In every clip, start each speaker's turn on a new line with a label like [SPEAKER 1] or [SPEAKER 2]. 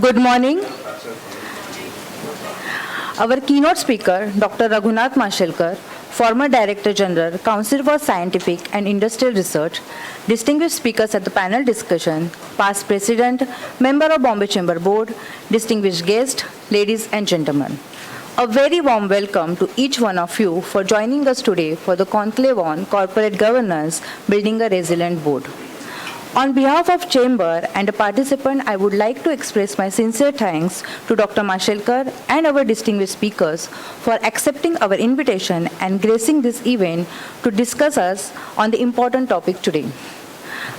[SPEAKER 1] Good morning. Our keynote speaker, Dr. Raghunath Mashelkar, former Director General, Council for Scientific and Industrial Research, distinguished speakers at the panel discussion, past President, member of Bombay Chamber Board, distinguished guests, ladies and gentlemen. A very warm welcome to each one of you for joining us today for the conclave on corporate governance, building a resilient board. On behalf of Chamber and the participant, I would like to express my sincere thanks to Dr. Mashelkar and our distinguished speakers for accepting our invitation and gracing this event to discuss us on the important topic today.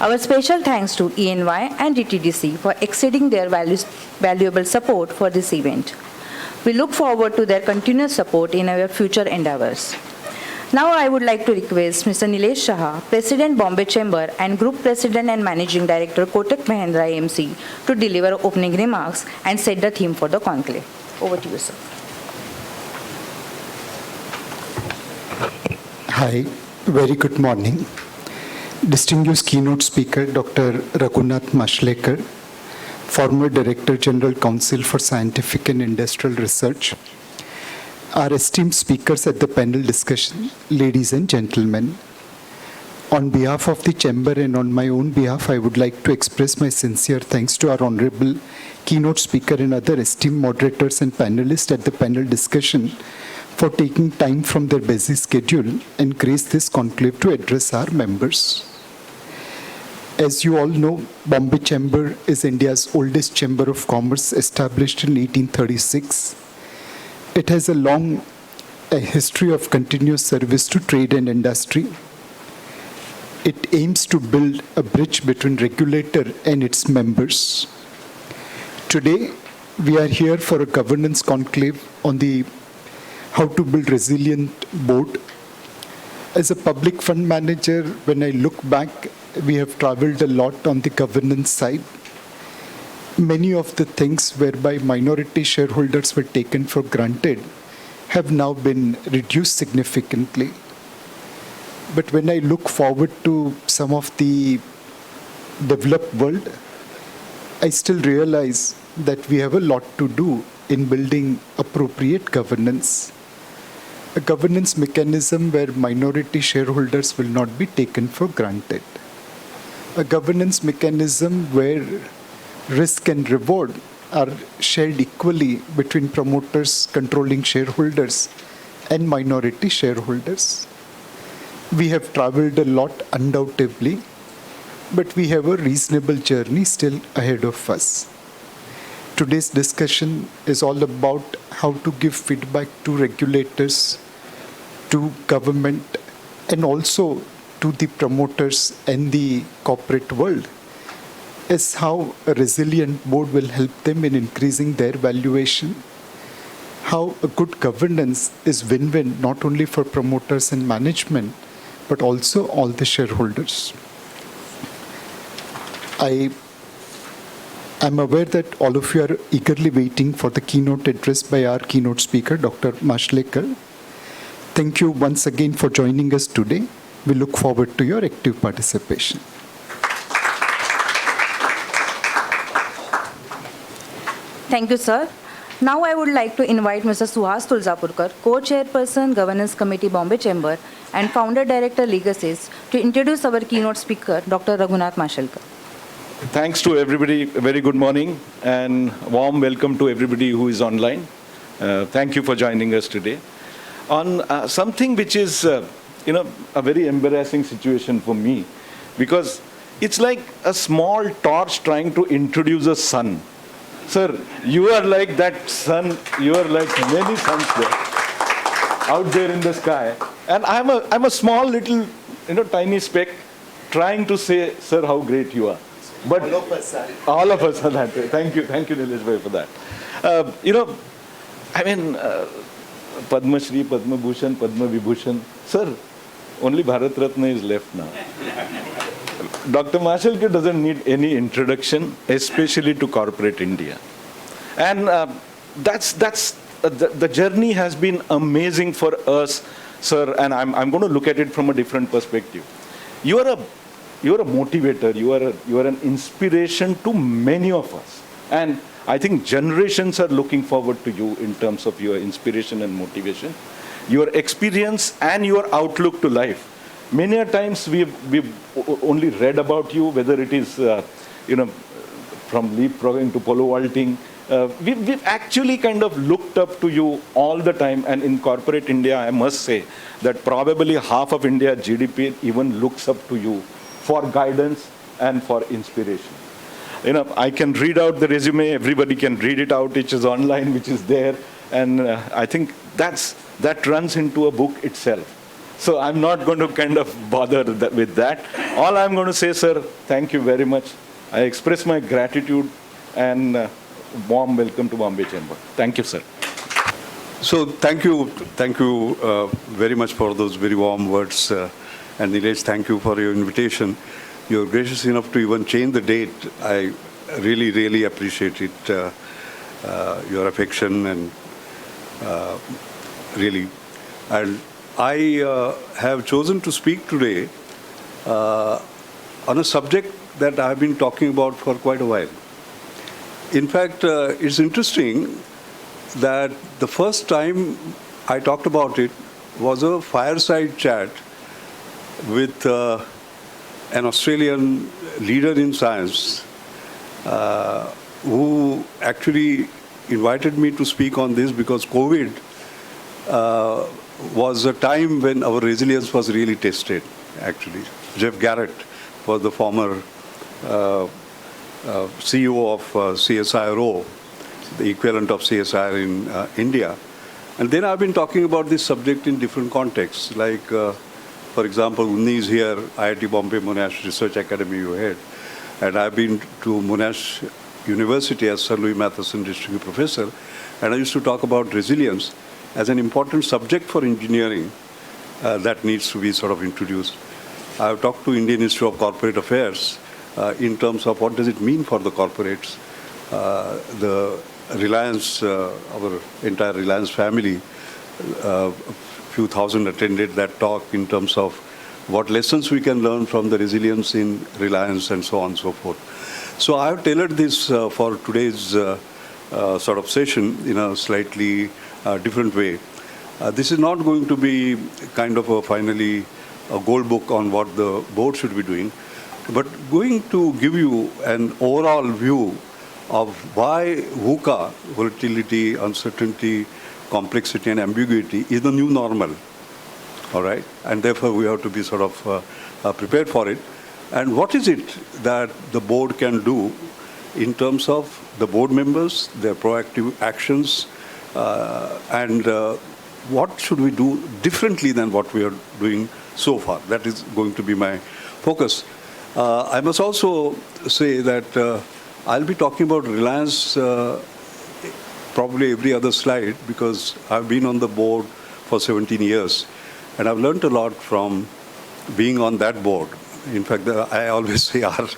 [SPEAKER 1] Our special thanks to ENY and DTDC for exceeding their valuable support for this event. We look forward to their continuous support in our future endeavors. Now I would like to request Mr. Nilesh Shah, President Bombay Chamber and Group President and Managing Director Kotak Mahindra AMC to deliver opening remarks and set the theme for the conclave. Over to you, sir.
[SPEAKER 2] Hi, very good morning. Distinguished keynote speaker Dr. Raghunath Mashelkar, former Director General Council for Scientific and Industrial Research, our esteemed speakers at the panel discussion, ladies and gentlemen. On behalf of the Chamber and on my own behalf, I would like to express my sincere thanks to our honorable keynote speaker and other esteemed moderators and panelists at the panel discussion for taking time from their busy schedule and grace this conclave to address our members. As you all know, Bombay Chamber is India's oldest chamber of commerce, established in 1836. It has a long history of continuous service to trade and industry. It aims to build a bridge between regulator and its members. Today, we are here for a governance conclave on the how to build resilient board. As a public fund manager, when I look back, we have traveled a lot on the governance side. Many of the things whereby minority shareholders were taken for granted have now been reduced significantly. But when I look forward to some of the developed world, I still realize that we have a lot to do in building appropriate governance. A governance mechanism where minority shareholders will not be taken for granted. A governance mechanism where risk and reward are shared equally between promoters, controlling shareholders, and minority shareholders. We have traveled a lot, undoubtedly, but we have a reasonable journey still ahead of us. Today's discussion is all about how to give feedback to regulators, to government, and also to the promoters and the corporate world, is how a resilient board will help them in increasing their valuation, how a good governance is win-win not only for promoters and management, but also all the shareholders. I am aware that all of you are eagerly waiting for the keynote address by our keynote speaker, Dr. Mashelkar. Thank you once again for joining us today. We look forward to your active participation.
[SPEAKER 1] Thank you, sir. Now I would like to invite Mr. Suhas Tulzapurkar, Co-Chairperson, Governance Committee, Bombay Chamber, and Founder Director, Legacies, to introduce our keynote speaker, Dr. Raghunath Mashelkar.
[SPEAKER 3] Thanks to everybody. Very good morning and warm welcome to everybody who is online. Thank you for joining us today. On something which is, a very embarrassing situation for me, because it's like a small torch trying to introduce a sun. Sir, you are like that sun, you are like many suns there, out there in the sky. And I'm a small little, tiny speck trying to say, sir, how great you are. But all of us are that way. Thank you, Nilesh bhai, for that. Padma Shri, Padma Bhushan, Padma Vibhushan. Sir, only Bharat Ratna is left now. Dr. Mashelkar doesn't need any introduction, especially to corporate India. And the journey has been amazing for us, sir, and I'm going to look at it from a different perspective. You are a motivator, you are an inspiration to many of us. And I think generations are looking forward to you in terms of your inspiration and motivation, your experience and your outlook to life. Many a times we've only read about you, whether it is, from leapfrogging to pole vaulting. We've actually kind of looked up to you all the time. And in corporate India, I must say that probably half of India GDP even looks up to you for guidance and for inspiration. I can read out the resume. Everybody can read it out, which is online, which is there. And I think that runs into a book itself. So I'm not going to kind of bother with that. All I'm going to say, sir, thank you very much. I express my gratitude and warm welcome to Bombay Chamber. Thank you, sir.
[SPEAKER 4] So thank you very much for those very warm words. And Nilesh, thank you for your invitation. You're gracious enough to even change the date. I really, really appreciate it, your affection and really. And I have chosen to speak today on a subject that I've been talking about for quite a while. In fact, it's interesting that the first time I talked about it was a fireside chat with an Australian leader in science who actually invited me to speak on this because COVID was a time when our resilience was really tested, actually. Jeff Garrett was the former CEO of CSIRO, the equivalent of CSIR in India. And then I've been talking about this subject in different contexts, like, for example, Unni is here, IIT Bombay Monash Research Academy you heard. And I've been to Monash University as Sir Louis Matheson Distinguished Professor, and I used to talk about resilience as an important subject for engineering that needs to be sort of introduced. I've talked to Indian Institute of Corporate Affairs in terms of what does it mean for the corporates. The Reliance, our entire Reliance family, a few thousand attended that talk in terms of what lessons we can learn from the resilience in Reliance and so on and so forth. So I have tailored this for today's sort of session in a slightly different way. This is not going to be kind of finally a goal book on what the board should be doing, but going to give you an overall view of why VUCA, volatility, uncertainty, complexity, and ambiguity, is the new normal. All right? And therefore, we have to be sort of prepared for it. And what is it that the board can do in terms of the board members, their proactive actions, and what should we do differently than what we are doing so far? That is going to be my focus. I must also say that I'll be talking about Reliance probably every other slide because I've been on the board for 17 years and I've learned a lot from being on that board. In fact, I always say R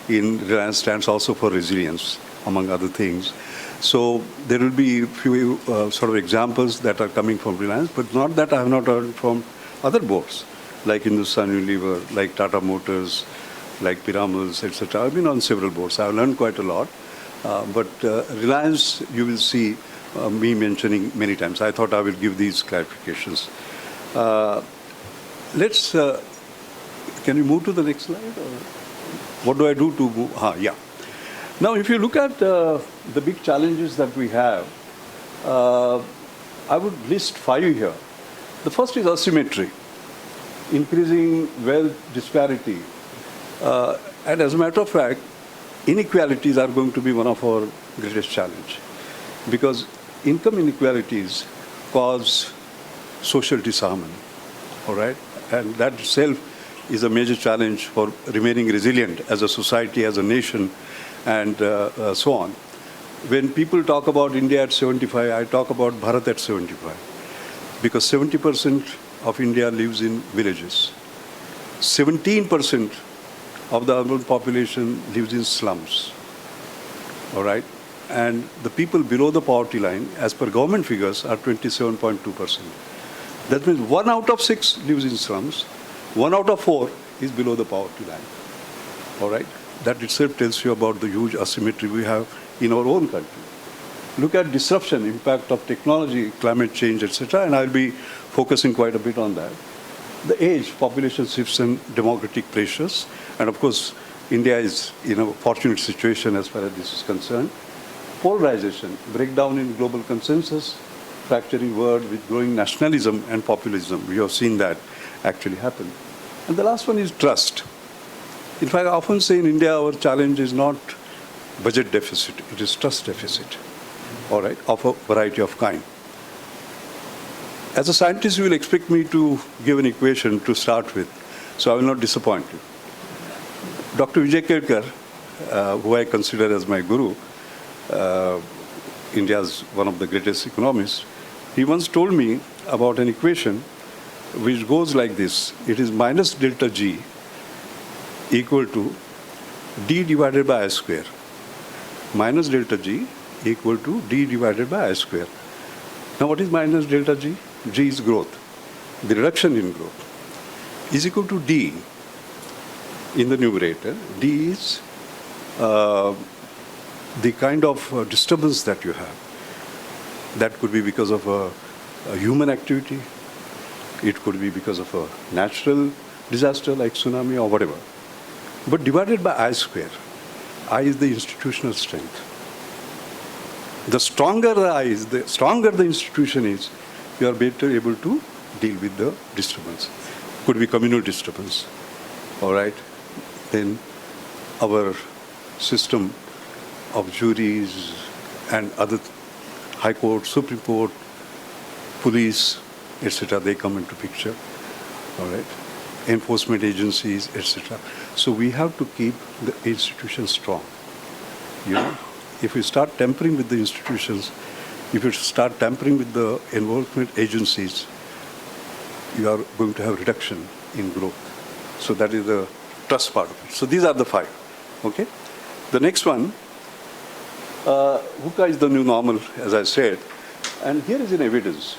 [SPEAKER 4] in Reliance stands also for resilience, among other things. So there will be a few sort of examples that are coming from Reliance, but not that I have not heard from other boards, like Hindustan Unilever, like Tata Motors, like Piramal's, etc. I've been on several boards. I've learned quite a lot. But Reliance, you will see me mentioning many times. I thought I will give these clarifications. Can we move to the next slide? Or what do I do to move? Yeah. Now, if you look at the big challenges that we have, I would list 5 here. The first is asymmetry, increasing wealth disparity. And as a matter of fact, inequalities are going to be one of our greatest challenge because income inequalities cause social disharmony, all right? And that itself is a major challenge for remaining resilient as a society, as a nation, and so on. When people talk about India at 75, I talk about Bharat at 75 because 70% of India lives in villages. 17% of the urban population lives in slums, all right? And the people below the poverty line, as per government figures, are 27.2%. That means 1 out of 6 lives in slums, 1 out of 4 is below the poverty line, all right? That itself tells you about the huge asymmetry we have in our own country. Look at disruption, impact of technology, climate change, etc., and I'll be focusing quite a bit on that. The age, population shifts and democratic pressures, and of course, India is in a fortunate situation as far as this is concerned. Polarization, breakdown in global consensus, fracturing world with growing nationalism and populism. We have seen that actually happen. And the last one is trust. In fact, I often say in India, our challenge is not budget deficit, it is trust deficit, all right, of a variety of kind. As a scientist, you will expect me to give an equation to start with, so I will not disappoint you. Dr. Mashelkar, who I consider as my guru, India's one of the greatest economists, he once told me about an equation which goes like this. It is minus delta G equal to D divided by I square. Minus delta G equal to D divided by I square. Now what is minus delta G? G is growth. The reduction in growth is equal to D in the numerator. D is the kind of disturbance that you have. That could be because of a human activity. It could be because of a natural disaster like tsunami or whatever. But divided by I square. I is the institutional strength. The stronger the I is, the stronger the institution is, you are better able to deal with the disturbance. Could be communal disturbance. All right. Then our system of juries and other high court, Supreme Court, police, etc., they come into picture. All right. Enforcement agencies, etc. So we have to keep the institutions strong. You know, if we start tampering with the institutions, if you start tampering with the enforcement agencies, you are going to have reduction in growth. So that is the trust part of it. So these are the five. Okay. The next one, VUCA is the new normal, as I said, and here is an evidence.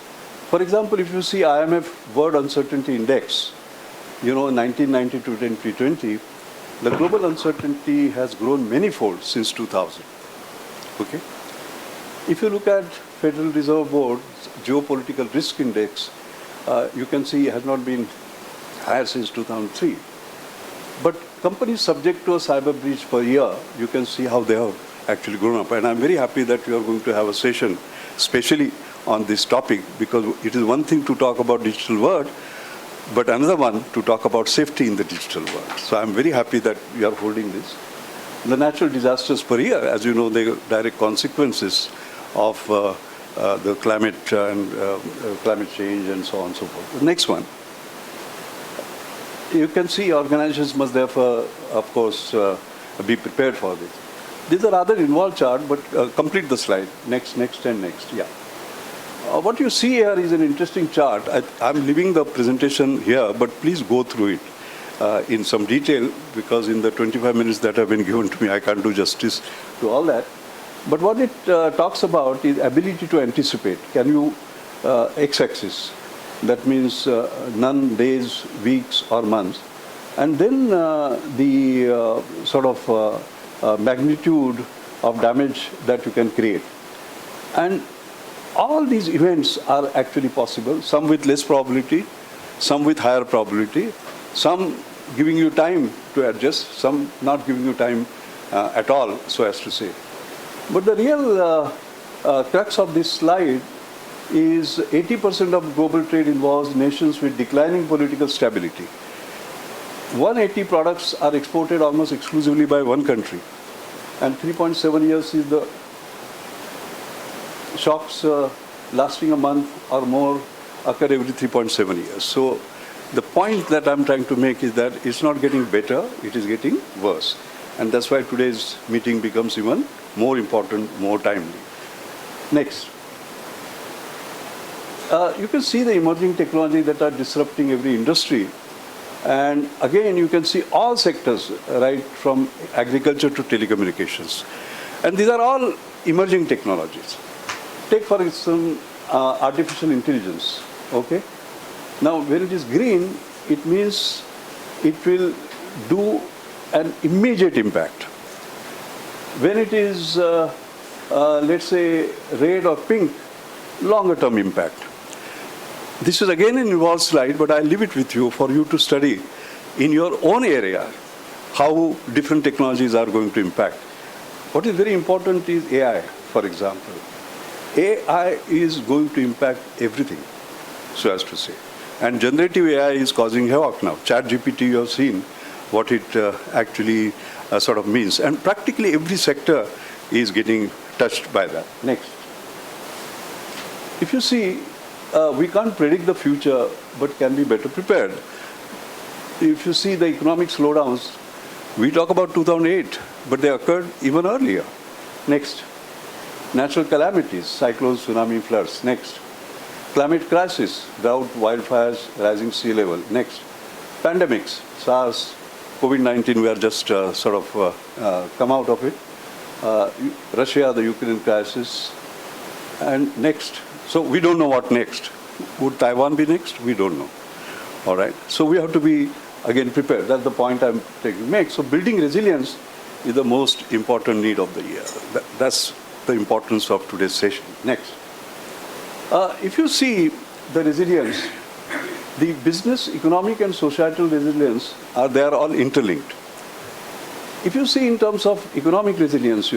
[SPEAKER 4] For example, if you see IMF World Uncertainty Index, you know, 1990 to 2020, the global uncertainty has grown manyfold since 2000. Okay? If you look at Federal Reserve Board's Geopolitical Risk Index, you can see it has not been higher since 2003. But companies subject to a cyber breach per year, you can see how they have actually grown up. And I'm very happy that you are going to have a session, especially on this topic, because it is one thing to talk about digital world, but another one to talk about safety in the digital world. So I'm very happy that we are holding this. The natural disasters per year, as you know, they are direct consequences of the climate and climate change and so on and so forth. The next one. You can see organizations must therefore, of course, be prepared for this. These are rather involved chart, but complete the slide. Next, and next. Yeah. What you see here is an interesting chart. I'm leaving the presentation here, but please go through it in some detail, because in the 25 minutes that have been given to me, I can't do justice to all that. But what it talks about is ability to anticipate. Can you x-axis? That means none, days, weeks, or months. And then the sort of magnitude of damage that you can create. And all these events are actually possible, some with less probability, some with higher probability, some giving you time to adjust, some not giving you time at all, so as to say. But the real crux of this slide is 80% of global trade involves nations with declining political stability. 180 products are exported almost exclusively by one country. And 3.7 years is the shocks lasting a month or more occur every 3.7 years. So the point that I'm trying to make is that it's not getting better, it is getting worse. And that's why today's meeting becomes even more important, more timely. Next. You can see the emerging technology that are disrupting every industry. And again, you can see all sectors, right, from agriculture to telecommunications. And these are all emerging technologies. Take, for instance, artificial intelligence, okay? Now, when it is green, it means it will do an immediate impact. When it is, let's say, red or pink, longer term impact. This is again an involved slide, but I'll leave it with you for you to study in your own area how different technologies are going to impact. What is very important is AI, for example. AI is going to impact everything, so as to say. And generative AI is causing havoc now. ChatGPT, you have seen what it actually sort of means. And practically every sector is getting touched by that. Next. If you see, we can't predict the future, but can be better prepared. If you see the economic slowdowns, we talk about 2008, but they occurred even earlier. Next. Natural calamities, cyclones, tsunami, floods. Next. Climate crisis, drought, wildfires, rising sea level. Next. Pandemics, SARS, COVID-19, we are just sort of come out of it. Russia, the Ukraine crisis. And next. So we don't know what next. Would Taiwan be next? We don't know. All right. So we have to be, again, prepared. That's the point I'm trying to make. So building resilience is the most important need of the year. That's the importance of today's session. Next. If you see the resilience, the business, economic, and societal resilience they are all interlinked. If you see in terms of economic resilience,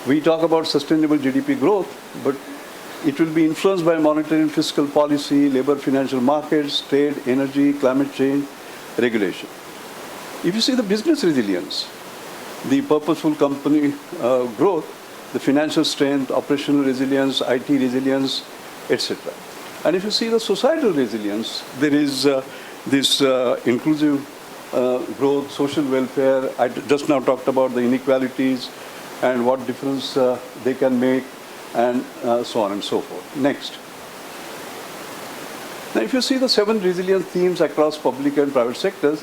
[SPEAKER 4] we talk about sustainable GDP growth, but it will be influenced by monetary and fiscal policy, labor, financial markets, trade, energy, climate change, regulation. If you see the business resilience, the purposeful company growth, the financial strength, operational resilience, IT resilience, etc. And if you see the societal resilience, there is this inclusive growth, social welfare. I just now talked about the inequalities and what difference they can make, and so on and so forth. Next. Now, if you see the 7 resilience themes across public and private sectors,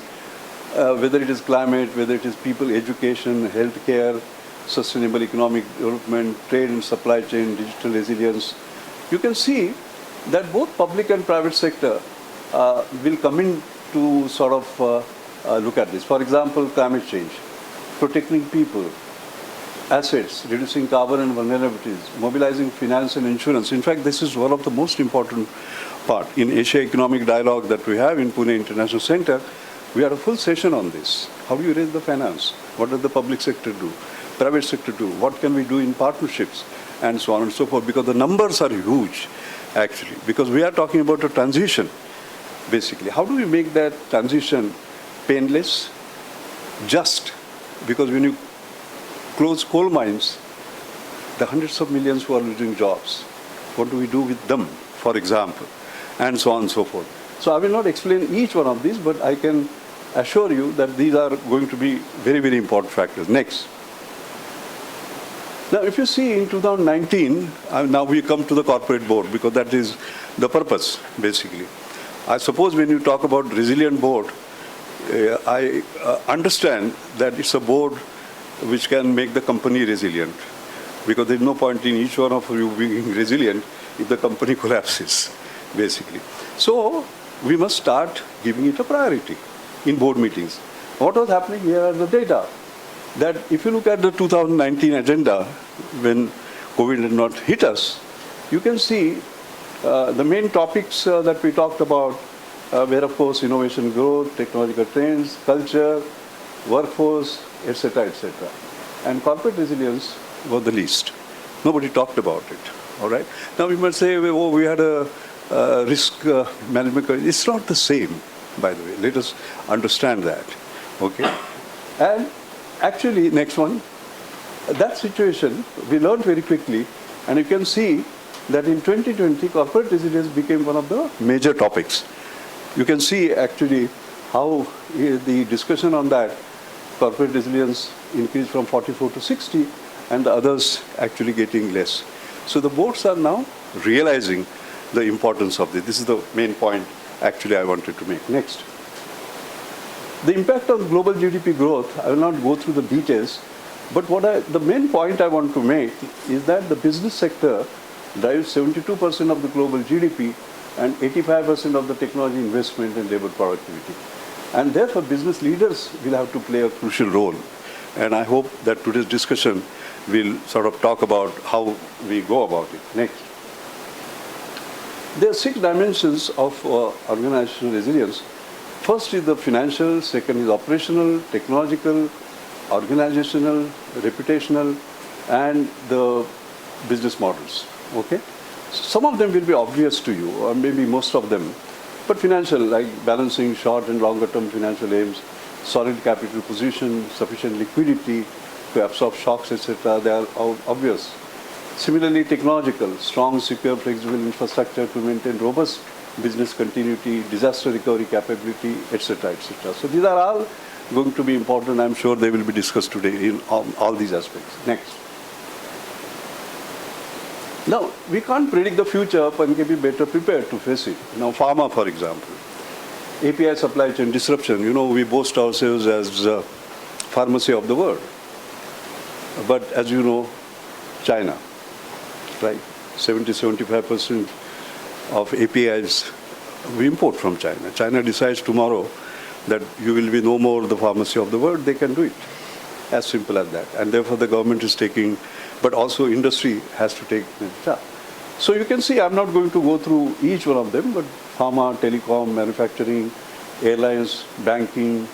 [SPEAKER 4] whether it is climate, whether it is people, education, healthcare, sustainable economic development, trade and supply chain, digital resilience, you can see that both public and private sector will come in to sort of look at this. For example, climate change, protecting people, assets, reducing carbon and vulnerabilities, mobilizing finance and insurance. In fact, this is one of the most important part. In Asia Economic Dialogue that we have in Pune International Center, we had a full session on this. How do you raise the finance? What does the public sector do? Private sector do? What can we do in partnerships? And so on and so forth. Because the numbers are huge, actually. Because we are talking about a transition, basically. How do we make that transition painless, just? Because when you close coal mines, the hundreds of millions who are losing jobs, what do we do with them, for example? And so on and so forth. So I will not explain each one of these, but I can assure you that these are going to be very, very important factors. Next. Now, if you see in 2019, now we come to the corporate board, because that is the purpose, basically. I suppose when you talk about resilient board, I understand that it's a board which can make the company resilient, because there's no point in each one of you being resilient if the company collapses, basically. So we must start giving it a priority in board meetings. What was happening here are the data. That if you look at the 2019 agenda, when COVID did not hit us, you can see the main topics that we talked about were, of course, innovation growth, technological trends, culture, workforce, etc., etc. And corporate resilience was the least. Nobody talked about it. All right. Now we might say, oh, we had a risk management. It's not the same, by the way. Let us understand that. Okay. And actually, next one, that situation we learned very quickly, and you can see that in 2020, corporate resilience became one of the major topics. You can see actually how the discussion on that, corporate resilience increased from 44 to 60, and the others actually getting less. So the boards are now realizing the importance of this. This is the main point actually I wanted to make. Next. The impact on global GDP growth, I will not go through the details, but the main point I want to make is that the business sector drives 72% of the global GDP and 85% of the technology investment and labor productivity. And therefore, business leaders will have to play a crucial role. And I hope that today's discussion will sort of talk about how we go about it. Next. There are 6 dimensions of organizational resilience. First is the financial, second is operational, technological, organizational, reputational, and the business models. Okay? Some of them will be obvious to you, or maybe most of them. But financial, like balancing short and longer term financial aims, solid capital position, sufficient liquidity to absorb shocks, etc., they are obvious. Similarly, technological, strong, secure, flexible infrastructure to maintain robust business continuity, disaster recovery capability, etc., etc. So these are all going to be important. I'm sure they will be discussed today in all these aspects. Next. Now, we can't predict the future, but we can be better prepared to face it. Now, pharma, for example, API supply chain disruption. You know, we boast ourselves as pharmacy of the world. But as you know, China, right? 70-75% of APIs we import from China. China decides tomorrow that you will be no more the pharmacy of the world, they can do it. As simple as that. And therefore the government is taking, but also industry has to take the job. So you can see I'm not going to go through each one of them, but pharma, telecom, manufacturing, airlines, banking,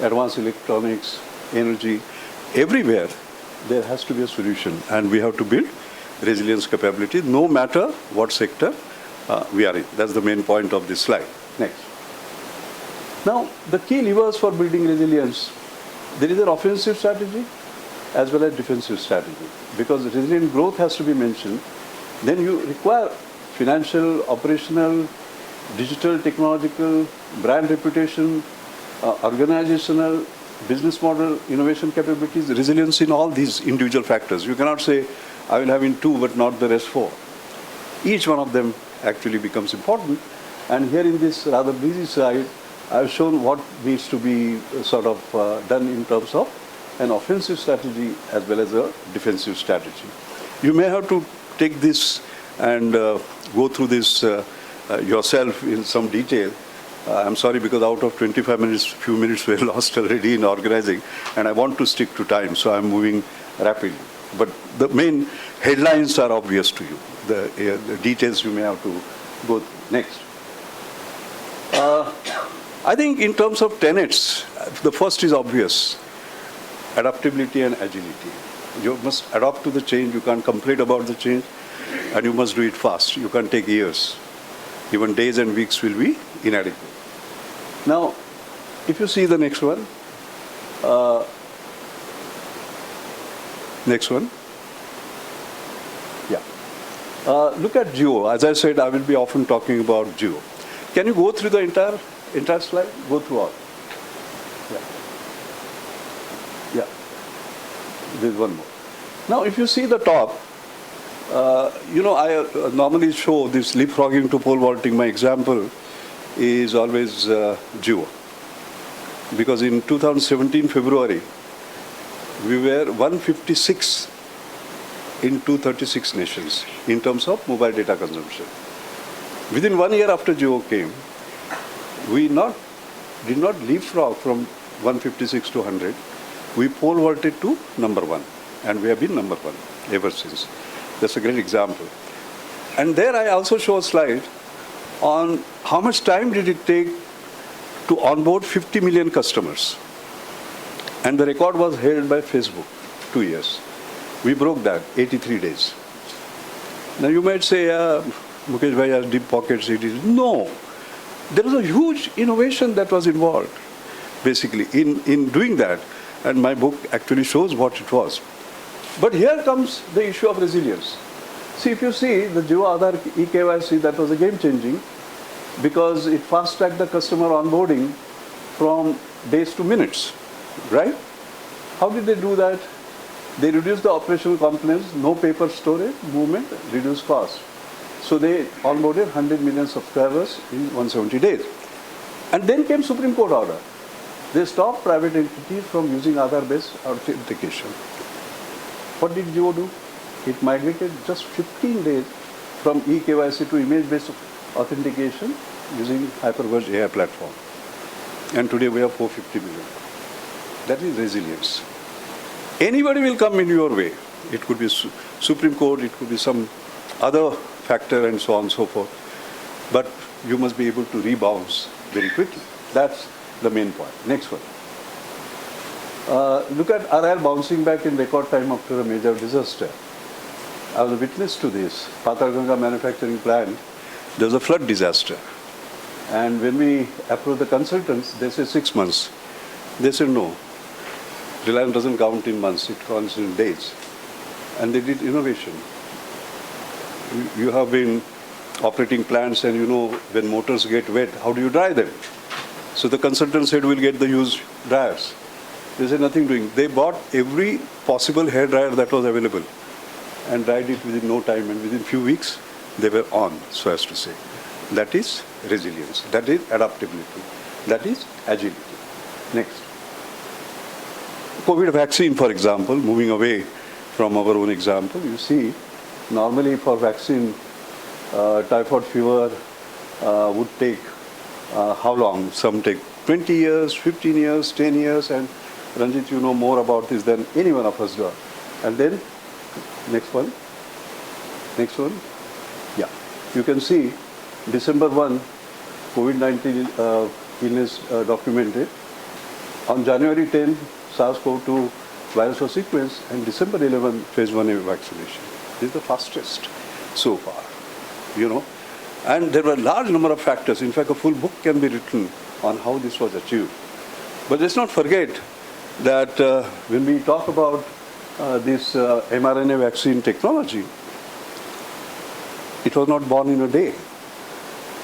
[SPEAKER 4] advanced electronics, energy, everywhere there has to be a solution. And we have to build resilience capability no matter what sector we are in. That's the main point of this slide. Next. Now, the key levers for building resilience, there is an offensive strategy as well as defensive strategy. Because resilient growth has to be mentioned, then you require financial, operational, digital, technological, brand reputation, organizational, business model, innovation capabilities, resilience in all these individual factors. You cannot say, I will have in 2 but not the rest 4. Each one of them actually becomes important. And here in this rather busy slide, I've shown what needs to be sort of done in terms of an offensive strategy as well as a defensive strategy. You may have to take this and go through this yourself in some detail. I'm sorry because out of 25 minutes, few minutes were lost already in organizing, and I want to stick to time, so I'm moving rapidly. But the main headlines are obvious to you. The details you may have to go through. Next. I think in terms of tenets, the first is obvious. Adaptability and agility. You must adapt to the change. You can't complain about the change, and you must do it fast. You can't take years. Even days and weeks will be inadequate. Now, if you see the next one, look at Geo. As I said, I will be often talking about Geo. Can you go through the entire slide? Go through all. Yeah. There's one more. Now, if you see the top, I normally show this leapfrogging to pole vaulting. My example is always Geo. Because in 2017, February, we were 156 in 236 nations in terms of mobile data consumption. Within 1 year after Geo came, we did not leapfrog from 156 to 100. We pole vaulted to number 1. And we have been number 1 ever since. That's a great example. And there I also show a slide on how much time did it take to onboard 50 million customers. And the record was held by Facebook, 2 years. We broke that, 83 days. Now you might say, Mukesh Bhai has deep pockets. No. There was a huge innovation that was involved, basically, in doing that. And my book actually shows what it was. But here comes the issue of resilience. See, if you see the Geo Aadhaar eKYC, that was a game-changing because it fast-tracked the customer onboarding from days to minutes, right? How did they do that? They reduced the operational components, no paper storage, movement, reduced cost. So they onboarded 100 million subscribers in 170 days. And then came Supreme Court order. They stopped private entities from using Aadhaar-based authentication. What did Geo do? It migrated just 15 days from eKYC to image-based authentication using Hyperverse AI platform. and today we have 450 million. That is resilience. Anybody will come in your way. It could be Supreme Court, it could be some other factor and so on and so forth. But you must be able to rebound very quickly. That's the main point. Next one. Look at RIL bouncing back in record time after a major disaster. I was a witness to this. Patalganga manufacturing plant, there was a flood disaster. And when we approached the consultants, they said 6 months. They said no. Reliance doesn't count in months, it counts in days. And they did innovation. You have been operating plants and you know when motors get wet, how do you dry them? So the consultant said we'll get the used dryers. They said nothing doing. They bought every possible hair dryer that was available and dried it within no time, and within few weeks they were on, so as to say. That is resilience. That is adaptability. That is agility. Next. COVID vaccine, for example, moving away from our own example, you see, normally for vaccine, typhoid fever would take how long? Some take 20 years, 15 years, 10 years, and Ranjit, you know more about this than any one of us do. And then, next one. Next one. Yeah. You can see December 1, COVID-19 illness documented. On January 10, SARS-CoV-2 virus was sequenced, and December 11, phase 1A vaccination. This is the fastest so far, you know. And there were a large number of factors. In fact, a full book can be written on how this was achieved. But let's not forget that when we talk about this mRNA vaccine technology, it was not born in a day.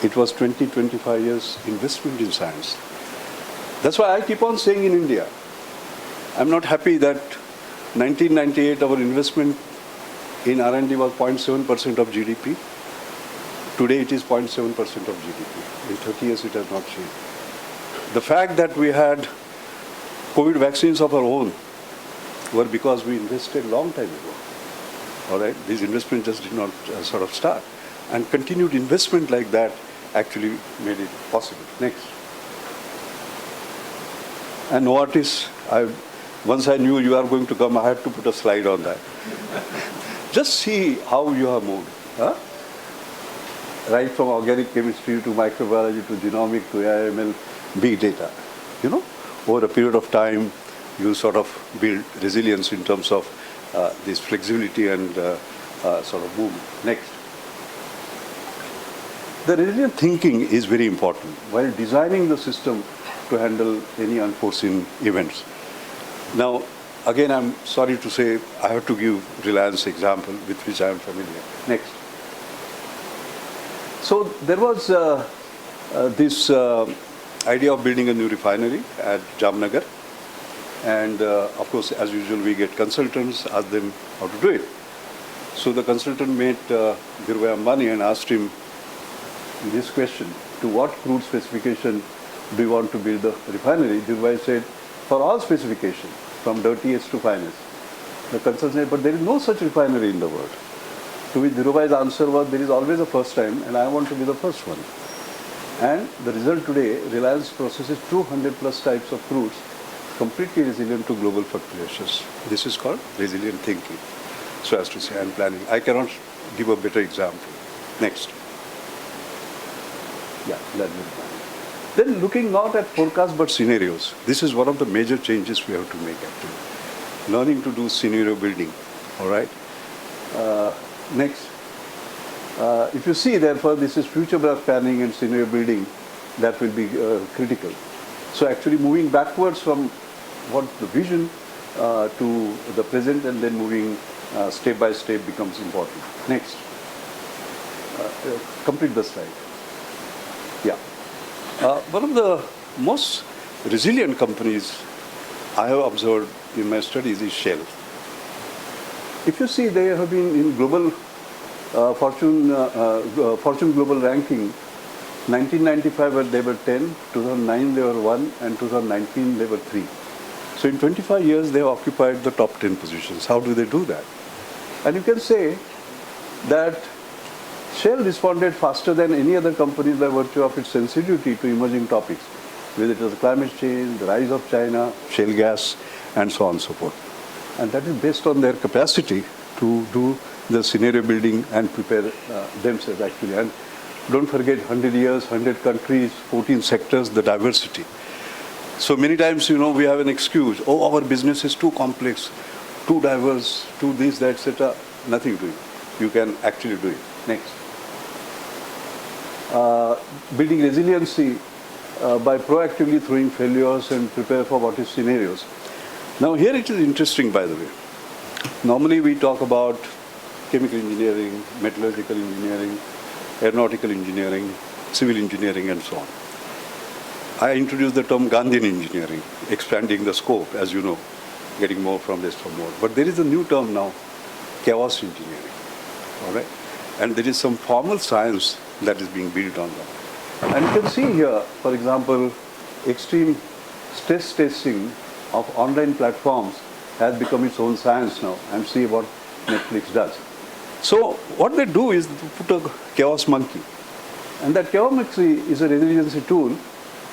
[SPEAKER 4] It was 20-25 years investment in science. That's why I keep on saying in India, I'm not happy that 1998 our investment in R&D was 0.7% of GDP. Today it is 0.7% of GDP. In 30 years it has not changed. The fact that we had COVID vaccines of our own were because we invested a long time ago. All right, these investments just did not sort of start. And continued investment like that actually made it possible. Next. And Novartis, once I knew you are going to come, I had to put a slide on that. Just see how you have moved. Huh? Right from organic chemistry to microbiology to genomic to AIML, big data. You know, over a period of time, you sort of build resilience in terms of this flexibility and sort of movement. Next. The resilient thinking is very important while designing the system to handle any unforeseen events. Now, again, I'm sorry to say, I have to give Reliance example with which I am familiar. Next. So there was this idea of building a new refinery at Jamnagar. And of course, as usual, we get consultants, ask them how to do it. So the consultant met Dhirubhai Ambani and asked him this question: to what crude specification do you want to build the refinery? Dhirubhai said, for all specifications, from dirtiest to finest. The consultant said, but there is no such refinery in the world. To which Dhirubhai's answer was, there is always a first time, and I want to be the first one. And the result today, Reliance processes 200 plus types of crudes, completely resilient to global fluctuations. This is called resilient thinking, so as to say, and planning. I cannot give a better example. Next. Yeah, that will be. Then looking not at forecasts but scenarios. This is one of the major changes we have to make actually. Learning to do scenario building, all right? Next. If you see, therefore, this is future planning and scenario building that will be critical. So actually moving backwards from what the vision to the present and then moving step by step becomes important. Next. Complete the slide. Yeah. One of the most resilient companies I have observed in my studies is Shell. If you see, they have been in global Fortune Global ranking. 1995 they were 10, 2009 they were 1, and 2019 they were 3. So in 25 years they have occupied the top 10 positions. How do they do that? And you can say that Shell responded faster than any other company by virtue of its sensitivity to emerging topics. whether it was climate change, the rise of China, shale gas, and so on and so forth. And that is based on their capacity to do the scenario building and prepare themselves actually. And don't forget 100 years, 100 countries, 14 sectors, the diversity. So many times, we have an excuse, oh, our business is too complex, too diverse, too this, that, etc. Nothing to it. You can actually do it. Next. Building resiliency by proactively throwing failures and prepare for what is scenarios. Now here it is interesting, by the way. Normally we talk about chemical engineering, metallurgical engineering, aeronautical engineering, civil engineering, and so on. I introduced the term Gandhian engineering, expanding the scope, as you know, getting more from less for more. But there is a new term now, chaos engineering, all right? And there is some formal science that is being built on that. And you can see here, for example, extreme stress testing of online platforms has become its own science now, and see what Netflix does. So what they do is they put a chaos monkey. And that chaos monkey is a resiliency tool.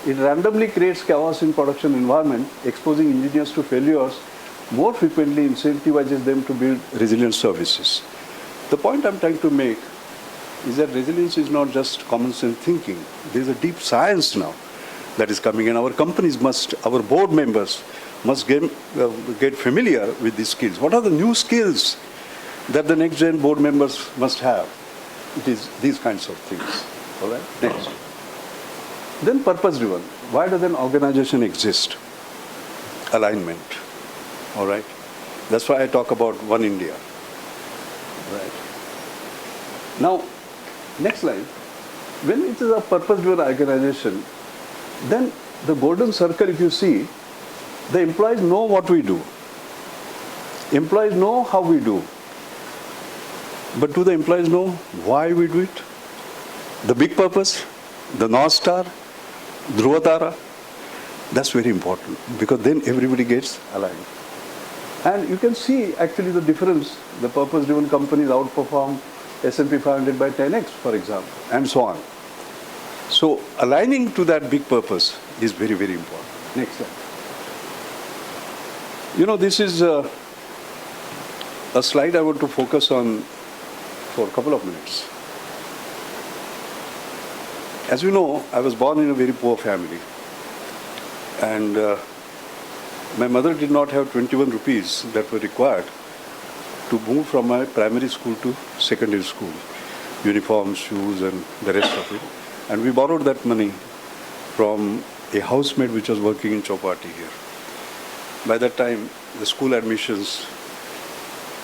[SPEAKER 4] It randomly creates chaos in production environment, exposing engineers to failures, more frequently incentivizes them to build resilient services. The point I'm trying to make is that resilience is not just common sense thinking. There's a deep science now that is coming, and our companies our board members must get familiar with these skills. What are the new skills that the next gen board members must have? It is these kinds of things. All right, next. Then purpose driven. Why does an organization exist? Alignment. All right. That's why I talk about One India. Right. Now, next slide. When it is a purpose driven organization, then the golden circle, if you see, the employees know what we do. Employees know how we do. But do the employees know why we do it? The big purpose, the North Star, Dhruvatara, that's very important, because then everybody gets aligned. And you can see actually the difference. The purpose-driven companies outperform S&P 500 by 10x, for example, and so on. So aligning to that big purpose is very, very important. Next slide. This is a slide I want to focus on for a couple of minutes. As you know, I was born in a very poor family. And my mother did not have 21 rupees that were required to move from my primary school to secondary school. Uniforms, shoes, and the rest of it. And we borrowed that money from a housemaid which was working in Chowpatty here. By that time, the school admissions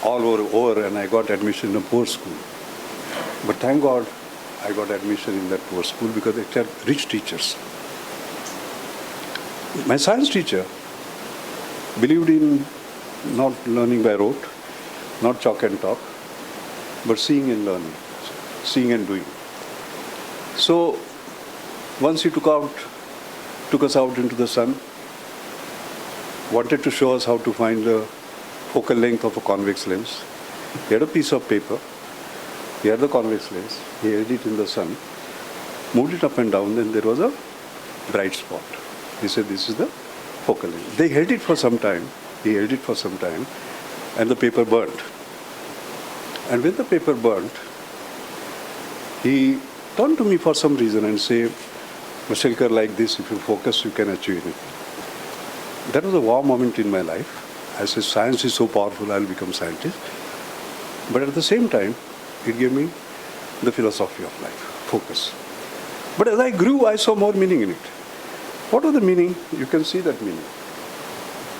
[SPEAKER 4] all were over, and I got admission in a poor school. But thank God I got admission in that poor school because it had rich teachers. My science teacher believed in not learning by rote, not chalk and talk, but seeing and learning, seeing and doing. So once he took us out into the sun, wanted to show us how to find the focal length of a convex lens. He had a piece of paper, he had the convex lens, he held it in the sun, moved it up and down, then there was a bright spot. He said, this is the focal length. They held it for some time, he held it for some time, and the paper burnt. And when the paper burnt, he turned to me for some reason and said, Mashelkar, like this, if you focus, you can achieve anything. That was a wow moment in my life. I said, science is so powerful, I'll become scientist. But at the same time, it gave me the philosophy of life, focus. But as I grew, I saw more meaning in it. What was the meaning? You can see that meaning.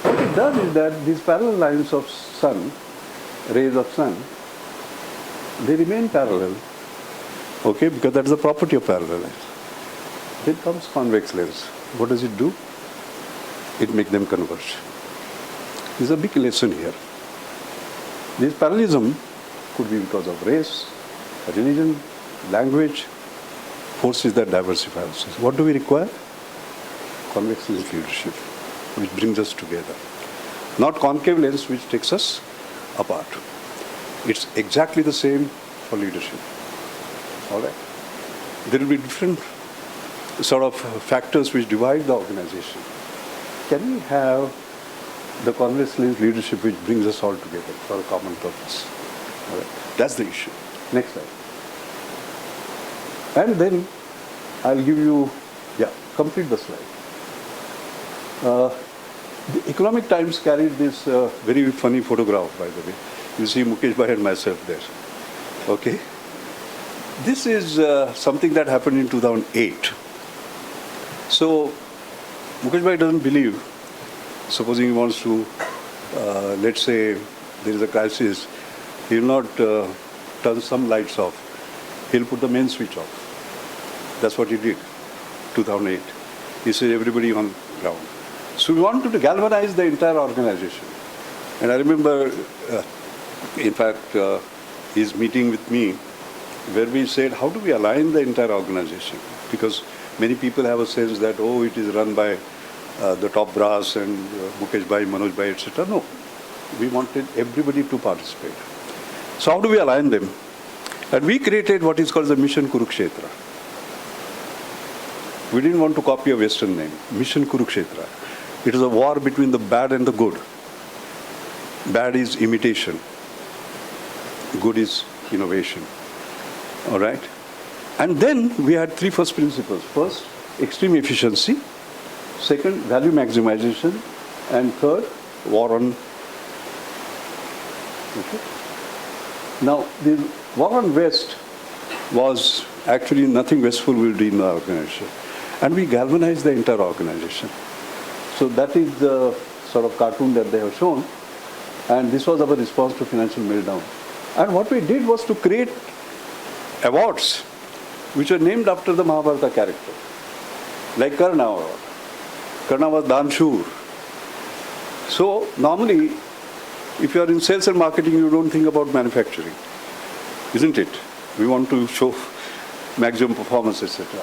[SPEAKER 4] What it does is that these parallel lines of sun, rays of sun, they remain parallel, okay, because that's the property of parallel lines. Then comes convex lens. What does it do? It makes them converge. There's a big lesson here. This parallelism could be because of race, religion, language, forces that diversify us. What do we require? Convex lens leadership, which brings us together. Not concave lens, which takes us apart. It's exactly the same for leadership. All right? There will be different sort of factors which divide the organization. Can we have the convex lens leadership which brings us all together for a common purpose? All right. That's the issue. Next slide. And then I'll give you, complete the slide. The Economic Times carried this very funny photograph, by the way. You see Mukesh Bhai and myself there. Okay? This is something that happened in 2008. So, Mukesh Bhai doesn't believe, supposing he wants to, let's say there is a crisis, he will not turn some lights off. He'll put the main switch off. That's what he did, 2008. He said everybody on ground. So we wanted to galvanize the entire organization. And I remember, in fact, his meeting with me, where we said, how do we align the entire organization? Because many people have a sense that, oh, it is run by the top brass and Mukesh Bhai, Manoj Bhai, etc. No, we wanted everybody to participate. So how do we align them? And we created what is called the Mission Kurukshetra. We didn't want to copy a Western name, Mission Kurukshetra. It is a war between the bad and the good. Bad is imitation. Good is innovation. All right? And then we had three first principles. First, extreme efficiency. Second, value maximization. And third, war on. Okay. Now, the war on waste was actually nothing wasteful will do in the organization. And we galvanized the entire organization. So that is the sort of cartoon that they have shown. And this was our response to financial meltdown. And what we did was to create awards which are named after the Mahabharata character. Like Karna award. Karna was Danshur. So normally, if you are in sales and marketing, you don't think about manufacturing. Isn't it? We want to show maximum performance, etc.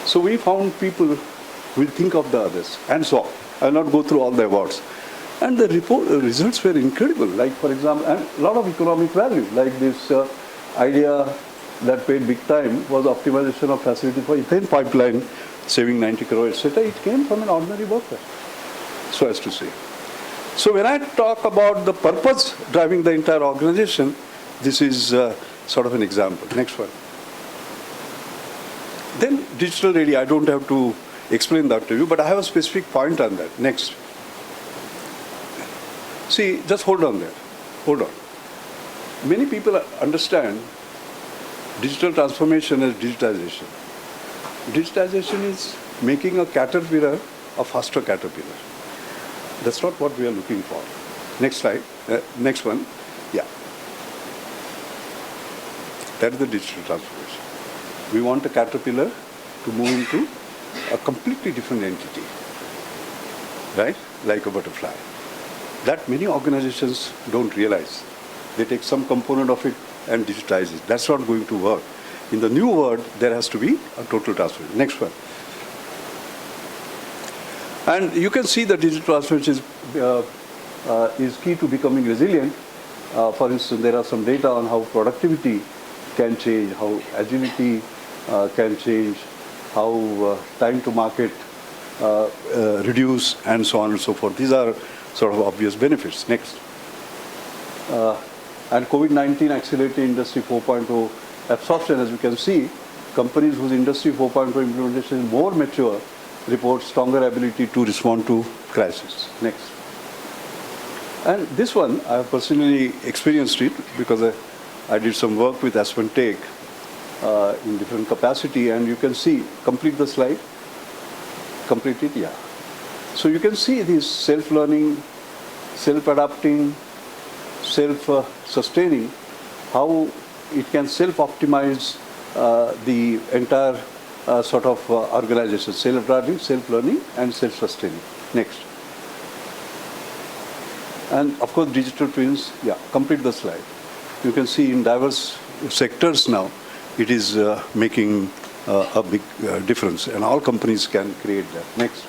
[SPEAKER 4] So we found people who will think of the others, and so on. I will not go through all the awards. And the results were incredible. Like, for example, and a lot of economic value, like this idea that paid big time was optimization of facility for ethane pipeline, saving 90 crore, etc. It came from an ordinary worker, so as to say. So when I talk about the purpose driving the entire organization, this is sort of an example. Next one. Then digital ready, I don't have to explain that to you, but I have a specific point on that. Next. See, just hold on there. Hold on. Many people understand digital transformation as digitization. Digitization is making a caterpillar a faster caterpillar. That's not what we are looking for. Next slide. Next one. Yeah. That is the digital transformation. We want a caterpillar to move into a completely different entity, right? Like a butterfly. That many organizations don't realize. They take some component of it and digitize it. That's not going to work. In the new world, there has to be a total transformation. Next one. And you can see the digital transformation is key to becoming resilient. For instance, there are some data on how productivity can change, how agility can change, how time to market reduce, and so on and so forth. These are sort of obvious benefits. Next. And COVID-19 accelerated Industry 4.0 absorption. As you can see, companies whose Industry 4.0 implementation is more mature report stronger ability to respond to crisis. Next. And this one, I have personally experienced it because I did some work with Aspen Tech in different capacity, and you can see, complete the slide. Complete it, yeah. So you can see this self-learning, self-adapting, self-sustaining, how it can self-optimize the entire sort of organization, self-driving, self-learning, and self-sustaining. Next. And of course, digital twins, yeah, complete the slide. You can see in diverse sectors now, it is making a big difference, and all companies can create that. Next.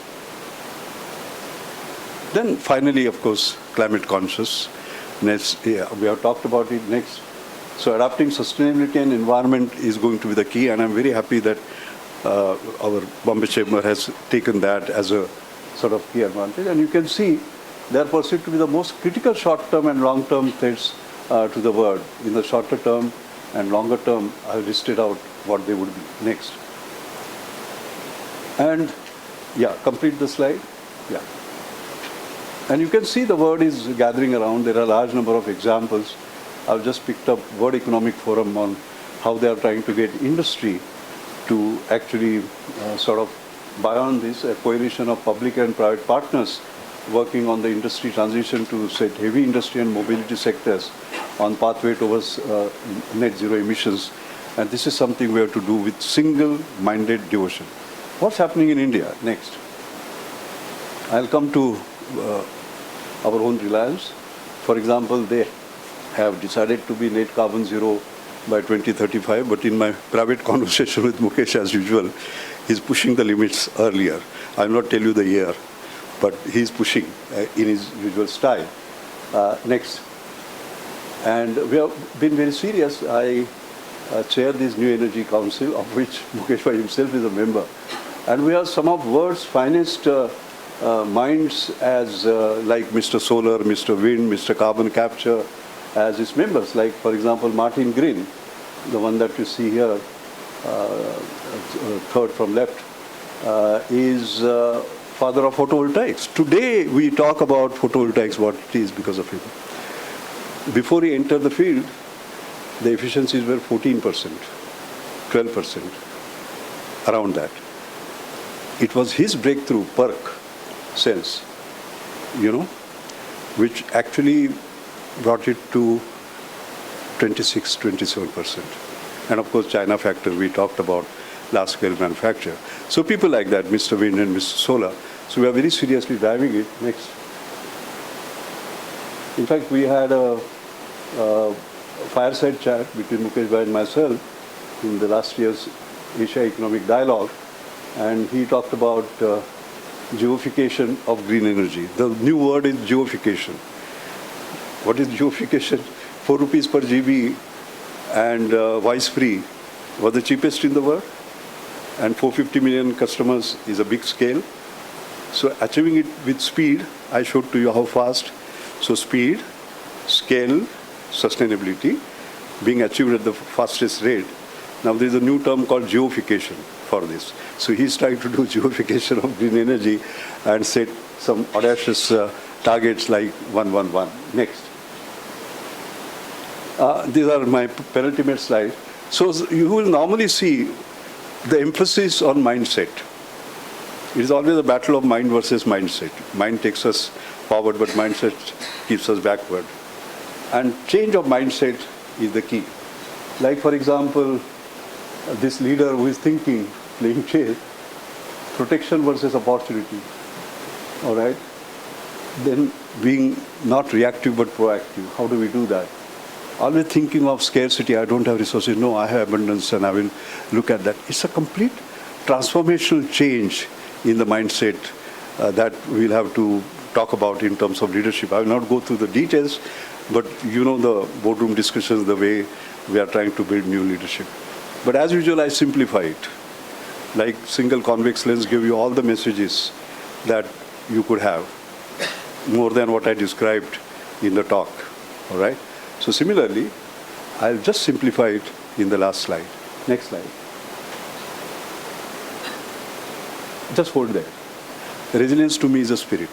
[SPEAKER 4] Then finally, of course, climate consciousness. Yeah, we have talked about it. Next. So adapting sustainability and environment is going to be the key, and I'm very happy that our Bombay Chamber has taken that as a sort of key advantage. And you can see they are perceived to be the most critical short-term and long-term threats to the world. In the shorter term and longer term, I have listed out what they would be. Next. And yeah, complete the slide. Yeah. And you can see the word is gathering around. There are a large number of examples. I've just picked up World Economic Forum on how they are trying to get industry to actually sort of buy on this, a coalition of public and private partners working on the industry transition to set heavy industry and mobility sectors on pathway towards net zero emissions. And this is something we have to do with single-minded devotion. What's happening in India? Next. I'll come to our own Reliance. For example, they have decided to be net carbon zero by 2035, but in my private conversation with Mukesh, as usual, he's pushing the limits earlier. I'll not tell you the year, but he's pushing in his usual style. Next. And we have been very serious. I chair this New Energy Council, of which Mukesh himself is a member. And we have some of the world's finest minds as like Mr. Solar, Mr. Wind, Mr. Carbon Capture as its members. Like, for example, Martin Green, the one that you see here, third from left, is father of photovoltaics. Today, we talk about photovoltaics, what it is because of him. Before he entered the field, the efficiencies were 14%, 12%, around that. It was his breakthrough, PERC cells, which actually brought it to 26, 27%. And of course, China factor, we talked about large-scale manufacture. So people like that, Mr. Wind and Mr. Solar. So we are very seriously driving it. Next. In fact, we had a fireside chat between Mukesh Bhai and myself in the last year's Asia Economic Dialogue, and he talked about geofication of green energy. The new word is geofication. What is geofication? 4 rupees per GB and voice free was the cheapest in the world, and 450 million customers is a big scale. So achieving it with speed, I showed to you how fast. So speed, scale, sustainability being achieved at the fastest rate. Now there is a new term called geofication for this. So he's trying to do geofication of green energy and set some audacious targets like 111. Next. These are my penultimate slides. So you will normally see the emphasis on mindset. It is always a battle of mind versus mindset. Mind takes us forward, but mindset keeps us backward. And change of mindset is the key. Like, for example, this leader who is thinking, playing chess, protection versus opportunity. All right? Then being not reactive but proactive. How do we do that? Always thinking of scarcity, I don't have resources. No, I have abundance and I will look at that. It's a complete transformational change in the mindset that we'll have to talk about in terms of leadership. I will not go through the details, but you know the boardroom discussions, the way we are trying to build new leadership. But as usual, I simplify it. Like single convex lens give you all the messages that you could have, more than what I described in the talk. All right? So similarly, I'll just simplify it in the last slide. Next slide. Just hold there. Resilience to me is a spirit.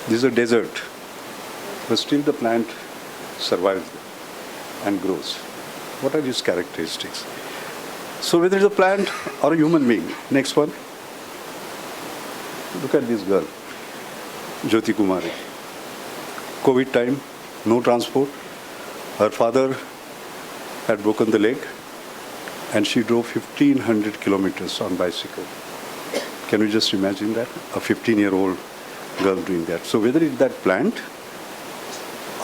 [SPEAKER 4] This is a desert, but still the plant survives and grows. What are these characteristics? So whether it's a plant or a human being. Next one. Look at this girl, Jyoti Kumari. COVID time, no transport. Her father had broken the leg and she drove 1,500 kilometers on bicycle. Can you just imagine that? A 15-year-old girl doing that. So whether it's that plant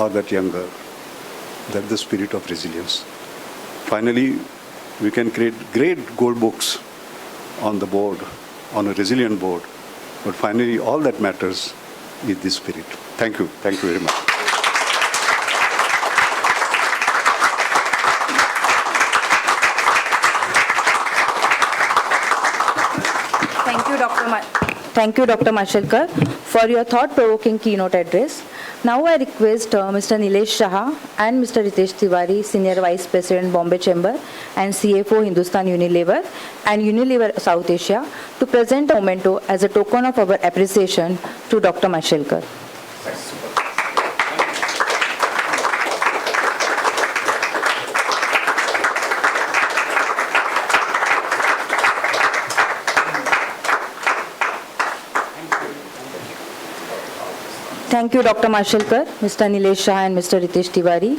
[SPEAKER 4] or that young girl, that's the spirit of resilience. Finally, we can create great gold books on the board, on a resilient board. But finally, all that matters is this spirit. Thank you. Thank you very much.
[SPEAKER 1] Thank you, Dr. Mashelkar, for your thought-provoking keynote address. Now I request Mr. Nilesh Shah and Mr. Ritesh Tiwari, Senior Vice President, Bombay Chamber, and CFO, Hindustan Unilever and Unilever South Asia, to present a memento as a token of our appreciation to Dr. Mashelkar. Thank you, Dr. Mashelkar, Mr. Nilesh Shah and Mr. Ritesh Tiwari.